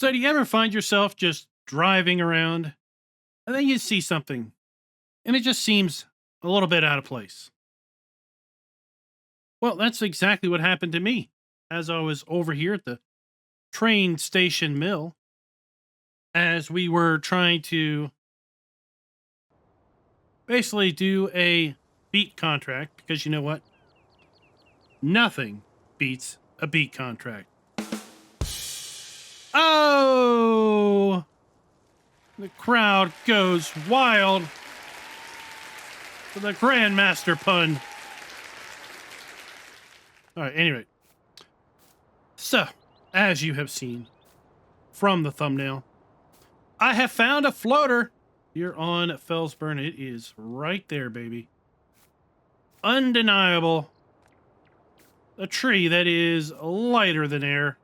So do you ever find yourself just driving around and then you see something and it just seems a little bit out of place? Well, that's exactly what happened to me as I was over here at the train station mill as we were trying to basically do a beat contract because you know what? Nothing beats a beat contract. Oh, the crowd goes wild for the Grandmaster pun. All right, anyway. So, as you have seen from the thumbnail, I have found a floater here on Felsbrunn. It is right there, baby. Undeniable. A tree that is lighter than air.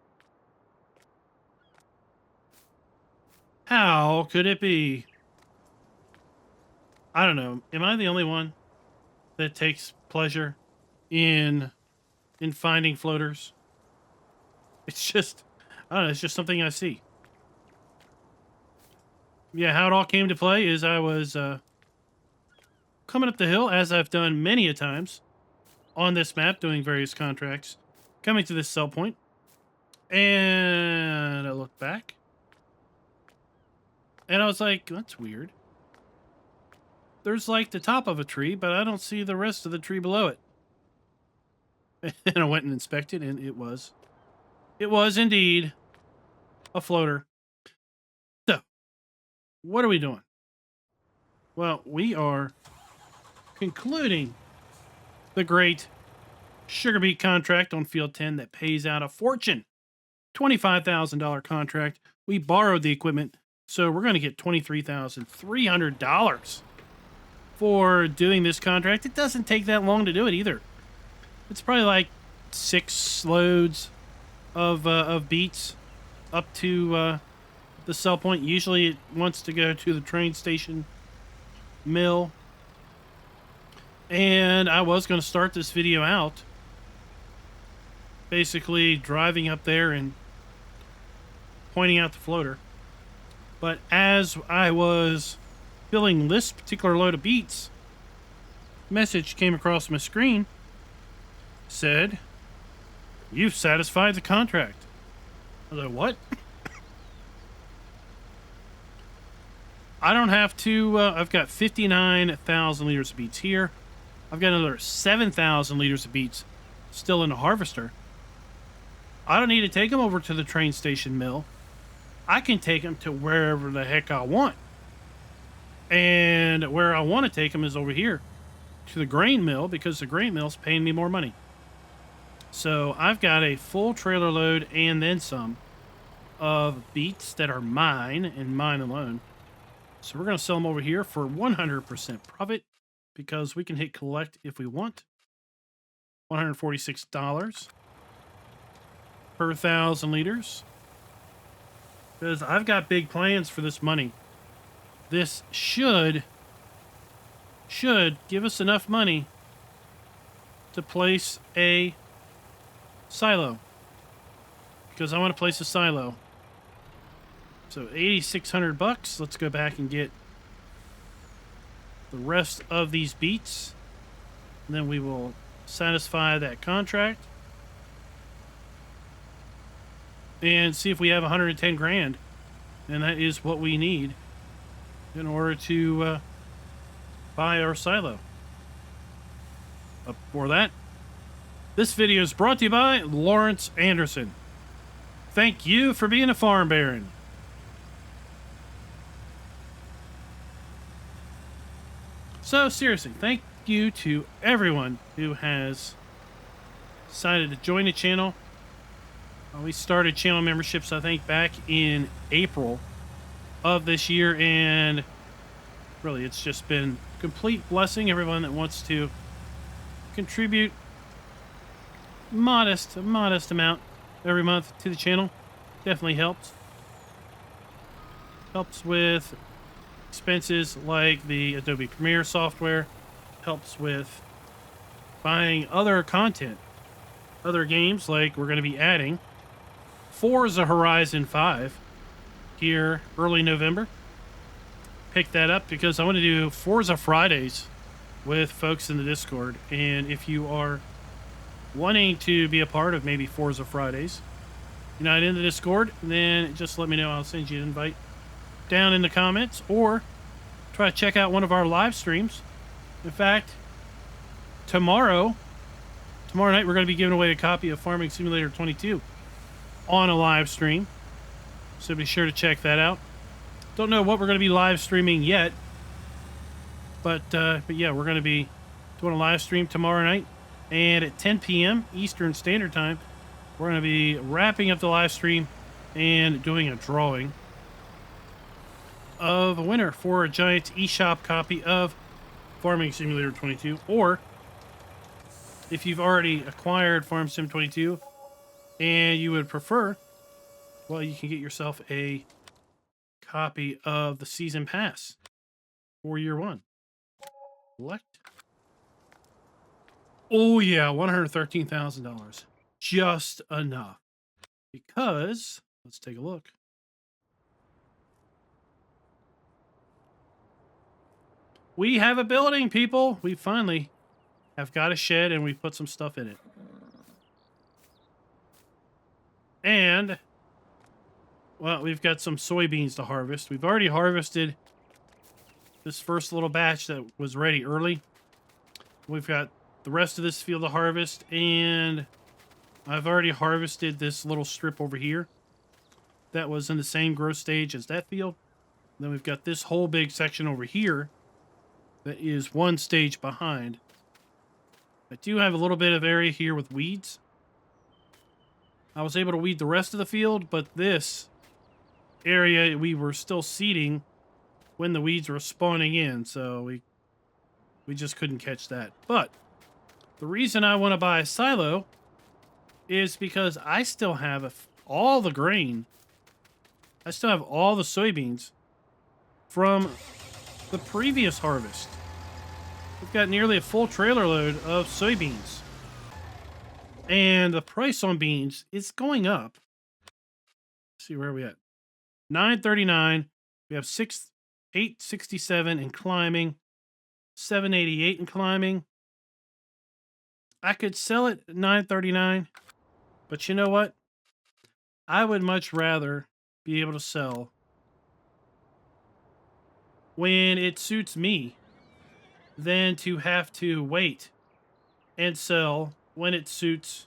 How could it be? I don't know. Am I the only one that takes pleasure in finding floaters? It's just, I don't know, it's just something I see. Yeah, how it all came to play is I was coming up the hill, as I've done many a times on this map, doing various contracts, coming to this sell point, and I looked back, and I was like, that's weird. There's like the top of a tree, but I don't see the rest of the tree below it. And I went and inspected, and it was indeed a floater. So, what are we doing? Well, we are concluding the great sugar beet contract on field 10 that pays out a fortune. $25,000 contract. We borrowed the equipment, so we're going to get $23,300 for doing this contract. It doesn't take that long to do it either. It's probably like 6 loads of beets up to the sell point. Usually it wants to go to the train station mill. And I was going to start this video out basically driving up there and pointing out the floater. But as I was filling this particular load of beets, a message came across my screen. Said, "You've satisfied the contract." I was like, what? I don't have to, I've got 59,000 liters of beets here. I've got another 7,000 liters of beets still in the harvester. I don't need to take them over to the train station mill. I can take them to wherever the heck I want. And where I want to take them is over here to the grain mill, because the grain mill's paying me more money. So I've got a full trailer load and then some of beets that are mine and mine alone. So we're going to sell them over here for 100% profit, because we can hit collect if we want. $146 per 1,000 liters. Because I've got big plans for this money. This should give us enough money to place a silo, because I want to place a silo. So $8,600. Let's go back and get the rest of these beets, and then we will satisfy that contract and see if we have 110 grand, and that is what we need in order to buy our silo. But for that, this video is brought to you by Lawrence Anderson. Thank you for being a farm baron. So seriously, thank you to everyone who has decided to join the channel. We started channel memberships, I think, back in April of this year, and really it's just been a complete blessing. Everyone that wants to contribute a modest amount every month to the channel definitely helps. Helps with expenses like the Adobe Premiere software, helps with buying other content, other games, like we're going to be adding Forza Horizon 5 here early November. Picked that up because I want to do Forza Fridays with folks in the Discord. And if you are wanting to be a part of maybe Forza Fridays, you're not in the Discord, then just let me know. I'll send you an invite down in the comments, or try to check out one of our live streams. In fact, tomorrow night, we're going to be giving away a copy of Farming Simulator 22 on a live stream. So be sure to check that out. Don't know what we're going to be live streaming yet, but yeah, we're going to be doing a live stream tomorrow night, and at 10 p.m. Eastern Standard Time, we're going to be wrapping up the live stream and doing a drawing of a winner for a Giants eShop copy of Farming Simulator 22, or if you've already acquired Farm Sim 22 and you would prefer, well, you can get yourself a copy of the season pass for year one. Select. Oh yeah, $113,000. Just enough. Because, let's take a look. We have a building, people. We finally have got a shed and we've put some stuff in it. And, well, we've got some soybeans to harvest. We've already harvested this first little batch that was ready early. We've got the rest of this field to harvest, and I've already harvested this little strip over here that was in the same growth stage as that field. Then we've got this whole big section over here that is one stage behind. I do have a little bit of area here with weeds. I was able to weed the rest of the field, but this area we were still seeding when the weeds were spawning in, so we just couldn't catch that. But the reason I want to buy a silo is because I still have all the grain. I still have all the soybeans from the previous harvest. We've got nearly a full trailer load of soybeans. And the price on beans is going up. Let's see, where are we at? $9.39. We have $8.67 and climbing. $7.88 and climbing. I could sell it at $9.39, but you know what? I would much rather be able to sell when it suits me than to have to wait and sell when it suits,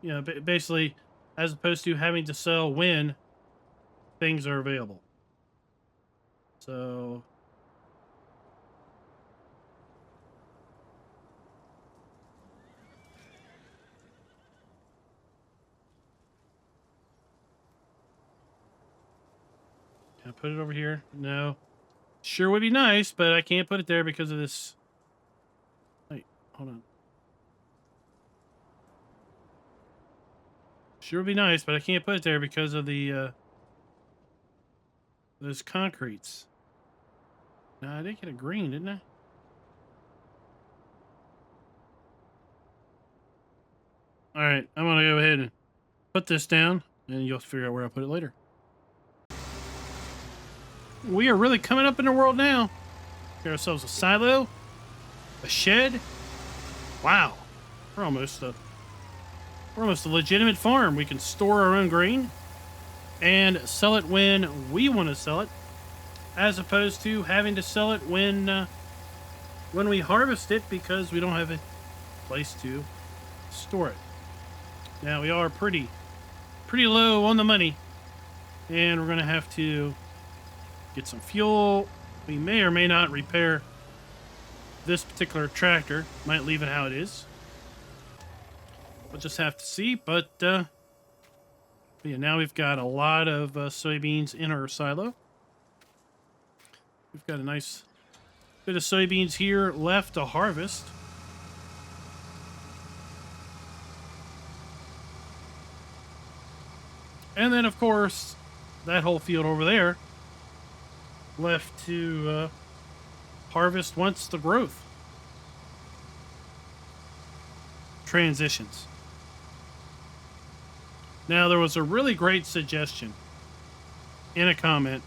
you know, basically, as opposed to having to sell when things are available. So can I put it over here? No. Sure would be nice, but I can't put it there because of this. Wait, hold on. Sure would be nice, but I can't put it there because of the those concretes. No, I did get a green, didn't I? All right, I'm gonna go ahead and put this down, and you'll figure out where I'll put it later. We are really coming up in the world now. Get ourselves a silo, a shed. Wow, we're almost a legitimate farm. We can store our own grain and sell it when we want to sell it, as opposed to having to sell it when we harvest it because we don't have a place to store it. Now we are pretty low on the money, and we're gonna have to get some fuel. We may or may not repair this particular tractor. Might leave it how it is. We'll just have to see. But yeah, now we've got a lot of soybeans in our silo. We've got a nice bit of soybeans here left to harvest. And then, of course, that whole field over there left to harvest once the growth transitions. Now, there was a really great suggestion in a comment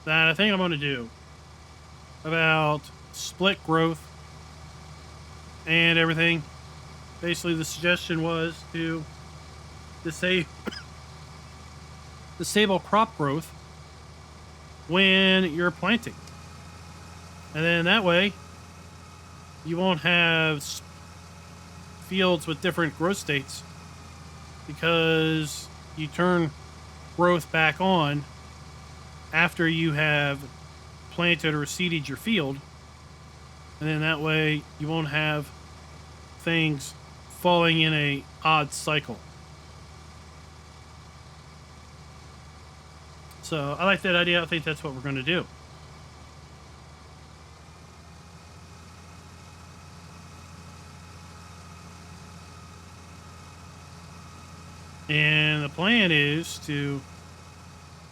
that I think I'm going to do about split growth and everything. Basically, the suggestion was to disable crop growth when you're planting. And then that way, you won't have fields with different growth states because you turn growth back on after you have planted or seeded your field. And then that way, you won't have things falling in a odd cycle. So I like that idea. I think that's what we're going to do. And the plan is to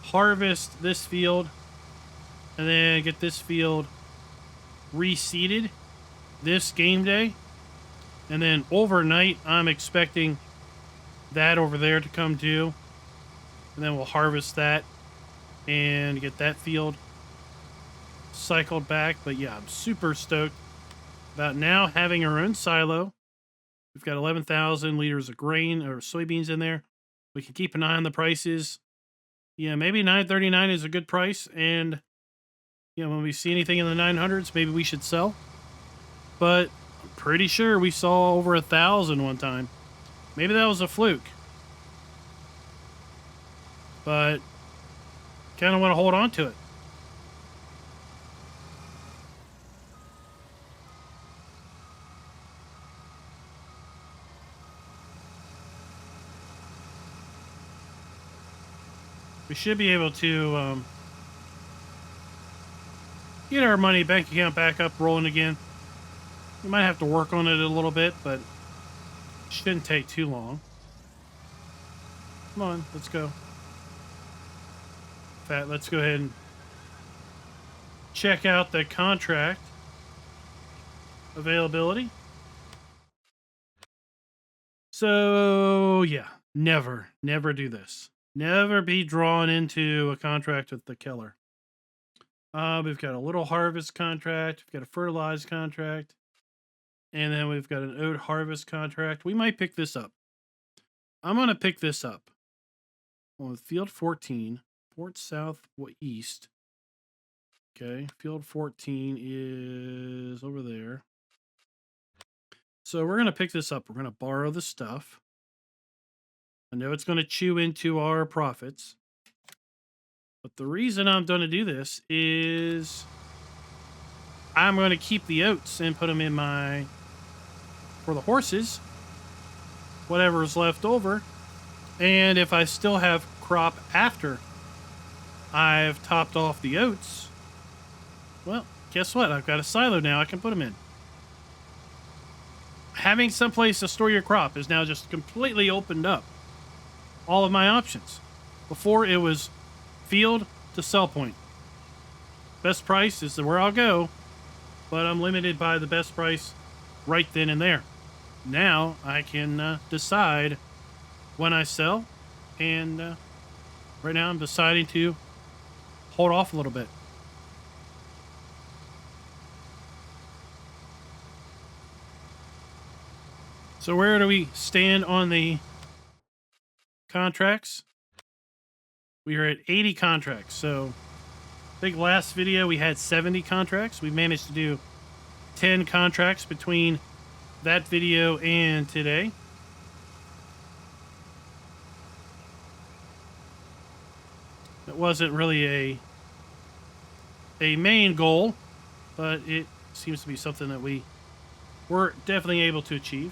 harvest this field and then get this field reseeded this game day. And then overnight, I'm expecting that over there to come due. And then we'll harvest that and get that field cycled back. But yeah, I'm super stoked about now having our own silo. We've got 11,000 liters of grain or soybeans in there. We can keep an eye on the prices. Yeah, maybe $9.39 is a good price. And, you know, when we see anything in the 900s, maybe we should sell. But I'm pretty sure we saw over 1,000 one time. Maybe that was a fluke. But kind of want to hold on to it. We should be able to get our money bank account back up rolling again. We might have to work on it a little bit, but it shouldn't take too long. Come on, let's go. In fact, let's go ahead and check out the contract availability. So, yeah, never do this. Never be drawn into a contract with the killer. We've got a little harvest contract. We've got a fertilized contract. And then we've got an oat harvest contract. We might pick this up. I'm going to pick this up on field 14, Fort Southeast. Okay, field 14 is over there. So we're going to pick this up. We're going to borrow the stuff. I know it's going to chew into our profits. But the reason I'm going to do this is I'm going to keep the oats and put them in my, for the horses, whatever's left over. And if I still have crop after I've topped off the oats, well, guess what? I've got a silo now I can put them in. Having someplace to store your crop is now just completely opened up all of my options. Before it was field to sell point. Best price is where I'll go, but I'm limited by the best price right then and there. Now I can decide when I sell, and right now I'm deciding to hold off a little bit. So where do we stand on the contracts? We are at 80 contracts. So I think last video we had 70 contracts. We managed to do 10 contracts between that video and today. It wasn't really a main goal, but it seems to be something that we were definitely able to achieve.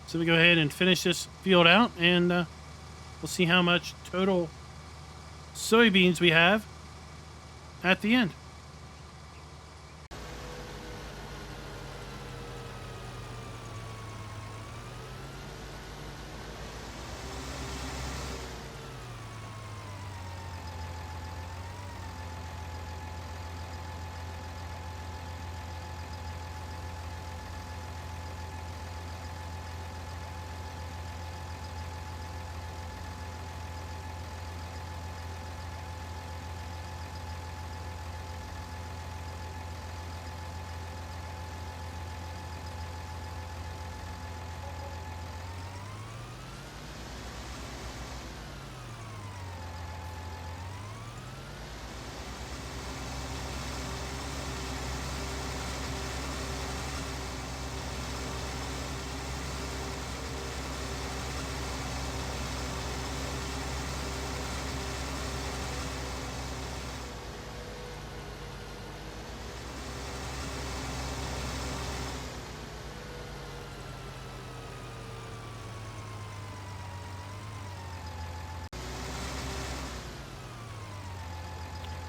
So we go ahead and finish this field out, and we'll see how much total soybeans we have at the end.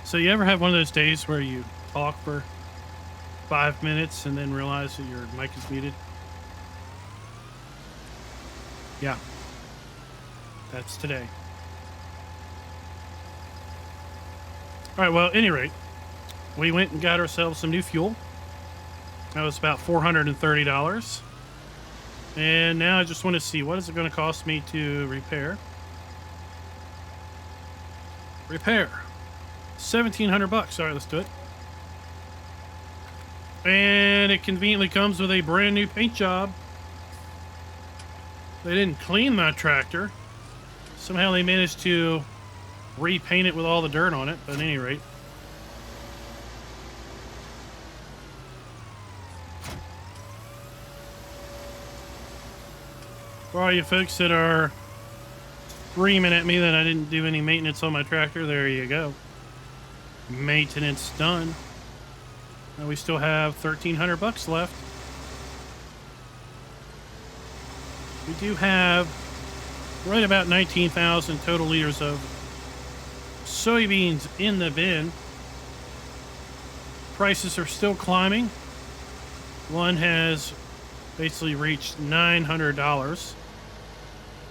So you ever have one of those days where you talk for 5 minutes and then realize that your mic is muted? Yeah, that's today. All right, well, at any rate, we went and got ourselves some new fuel. That was about $430. And now I just want to see, what is it going to cost me to repair? Repair. $1,700. All right, let's do it. And it conveniently comes with a brand new paint job. They didn't clean my tractor. Somehow they managed to repaint it with all the dirt on it, but at any rate. For all you folks that are screaming at me that I didn't do any maintenance on my tractor, there you go. Maintenance done. Now we still have $1,300 left. We do have right about 19,000 total liters of soybeans in the bin. Prices are still climbing. One has basically reached $900.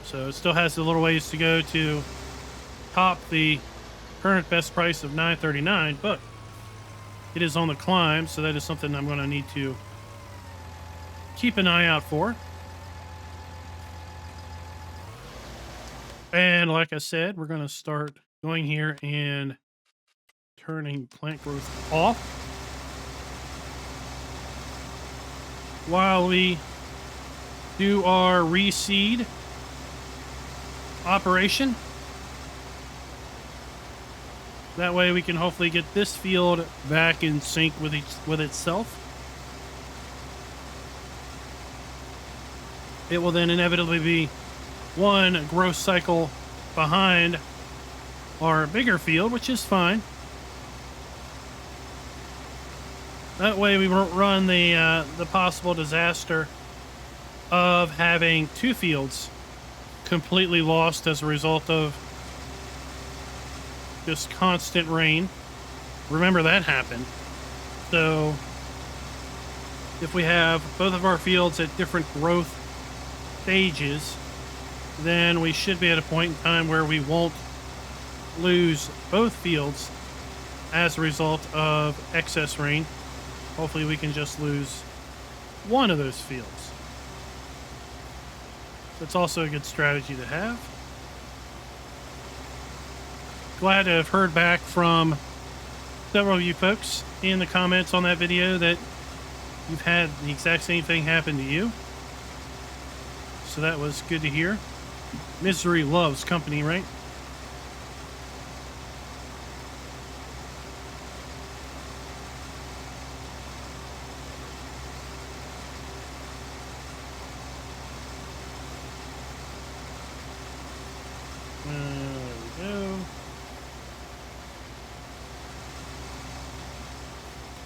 So it still has a little ways to go to top the current best price of $9.39, but it is on the climb, so that is something I'm going to need to keep an eye out for. And like I said, we're going to start going here and turning plant growth off while we do our reseed operation. That way we can hopefully get this field back in sync with itself. It will then inevitably be one growth cycle behind our bigger field, which is fine. That way we won't run the possible disaster of having two fields completely lost as a result of just constant rain. Remember that happened. So if we have both of our fields at different growth stages, then we should be at a point in time where we won't lose both fields as a result of excess rain. Hopefully we can just lose one of those fields. That's also a good strategy to have. Glad to have heard back from several of you folks in the comments on that video that you've had the exact same thing happen to you. So that was good to hear. Misery loves company, right?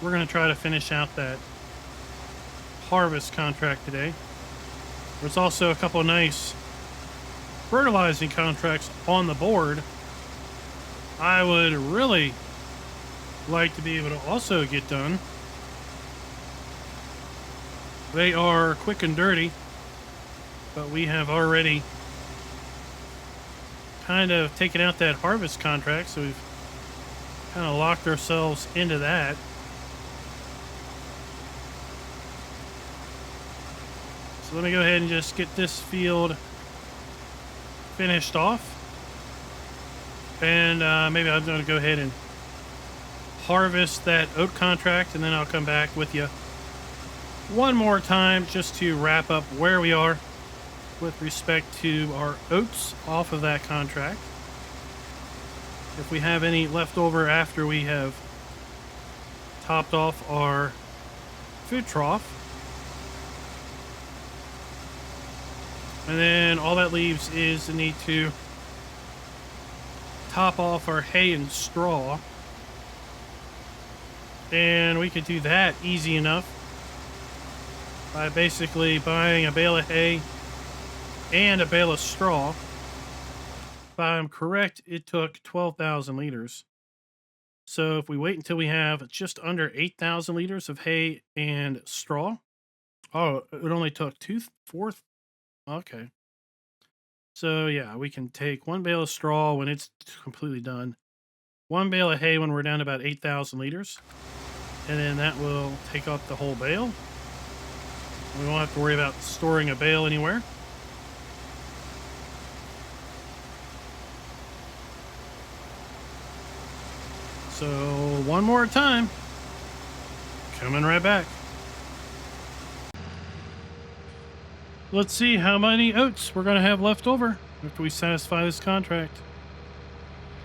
We're going to try to finish out that harvest contract today. There's also a couple of nice fertilizing contracts on the board. I would really like to be able to also get done. They are quick and dirty, but we have already kind of taken out that harvest contract, so we've kind of locked ourselves into that. So let me go ahead and just get this field finished off. And maybe I'm going to go ahead and harvest that oat contract, and then I'll come back with you one more time just to wrap up where we are with respect to our oats off of that contract. If we have any left over after we have topped off our food trough. And then all that leaves is the need to top off our hay and straw. And we could do that easy enough by basically buying a bale of hay and a bale of straw. If I'm correct, it took 12,000 liters So if we wait until we have just under 8,000 liters of hay and straw. Oh, it only took fourth. Okay. So yeah, we can take one bale of straw when it's completely done, one bale of hay when we're down to about 8,000 liters, and then that will take up the whole bale. We won't have to worry about storing a bale anywhere. So one more time, coming right back. Let's see how many oats we're going to have left over after we satisfy this contract.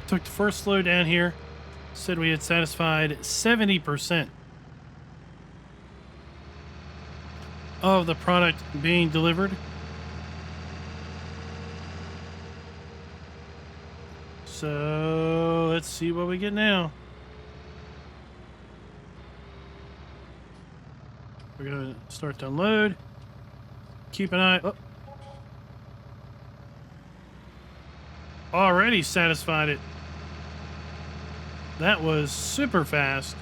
Took the first load down here, said we had satisfied 70% of the product being delivered. So let's see what we get now. We're going to start to unload. Keep an eye. Oh. Already satisfied it. That was super fast.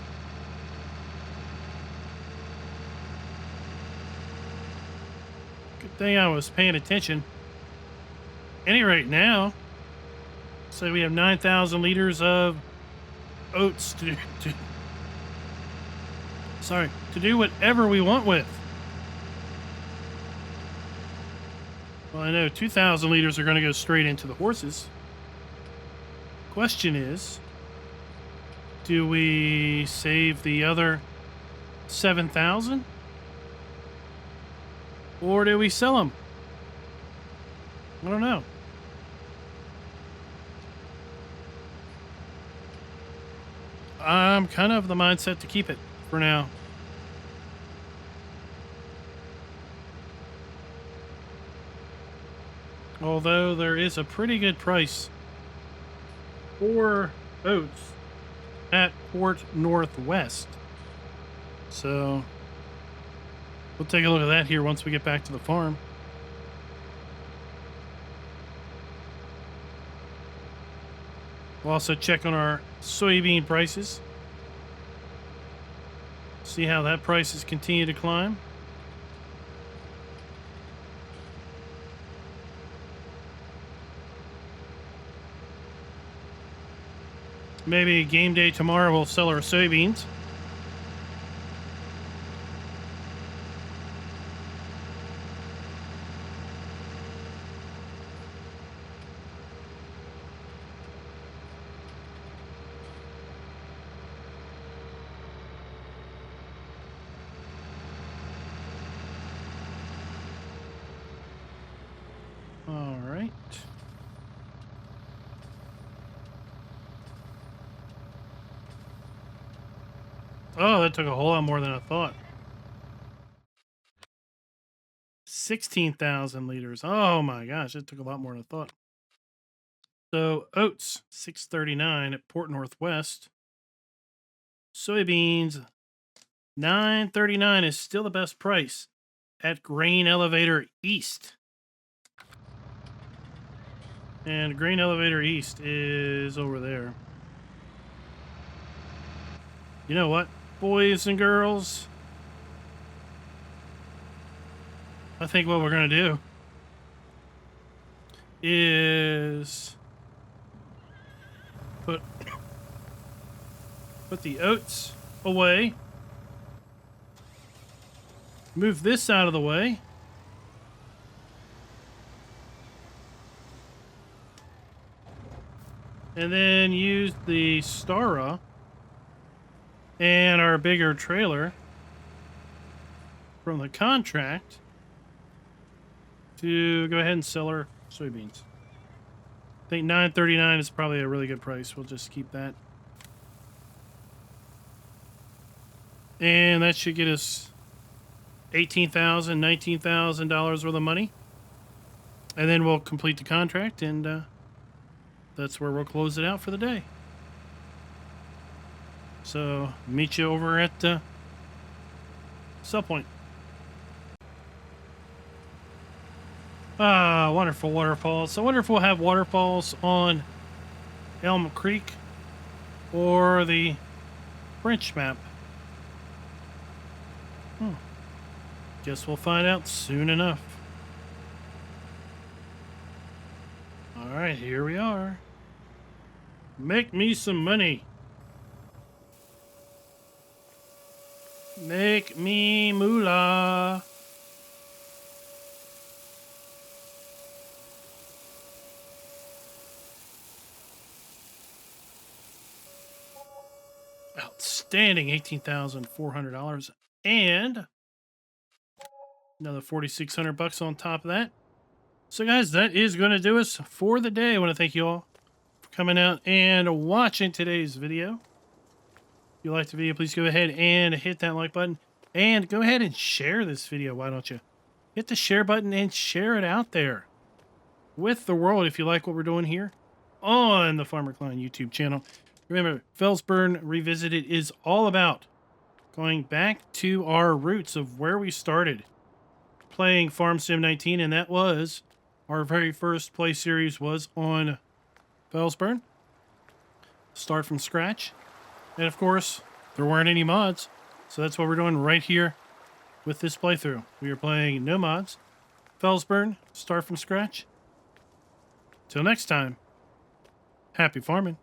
Good thing I was paying attention. Any rate now, so we have 9,000 liters of oats to do whatever we want with. Well, I know 2,000 liters are going to go straight into the horses. Question is, do we save the other 7,000? Or do we sell them? I don't know. I'm kind of the mindset to keep it for now. Although there is a pretty good price for oats at Port Northwest. So we'll take a look at that here once we get back to the farm. We'll also check on our soybean prices. See how that prices continue to climb. Maybe game day tomorrow we'll sell our soybeans. All right. Oh, that took a whole lot more than I thought. 16,000 liters. Oh my gosh, it took a lot more than I thought. So oats, $6.39 at Port Northwest. Soybeans, $9.39 is still the best price at Grain Elevator East. And Grain Elevator East is over there. You know what, boys and girls? I think what we're going to do is put the oats away. Move this out of the way. And then use the Stara and our bigger trailer from the contract to go ahead and sell our soybeans. I think $9.39 is probably a really good price. We'll just keep that. And that should get us $18,000, $19,000 worth of money. And then we'll complete the contract, and that's where we'll close it out for the day. So, meet you over at Sell Point. Ah, wonderful waterfalls. I wonder if we'll have waterfalls on Elm Creek or the French map? Guess we'll find out soon enough. All right, here we are. Make me some money. Make me moolah. Outstanding, $18,400, and another $4,600 on top of that. So, guys, that is going to do us for the day. I want to thank you all for coming out and watching today's video. If you liked the video, please go ahead and hit that like button, and go ahead and share this video. Why don't you hit the share button and share it out there with the world if you like what we're doing here on the FARMER-KLEIN YouTube channel. Remember, Felsbrunn Revisited is all about going back to our roots of where we started playing Farm Sim 19, and that was our very first play series was on Felsbrunn. Start from scratch. And of course, there weren't any mods, so that's what we're doing right here with this playthrough. We are playing no mods, Felsbrunn, start from scratch. Till next time, happy farming.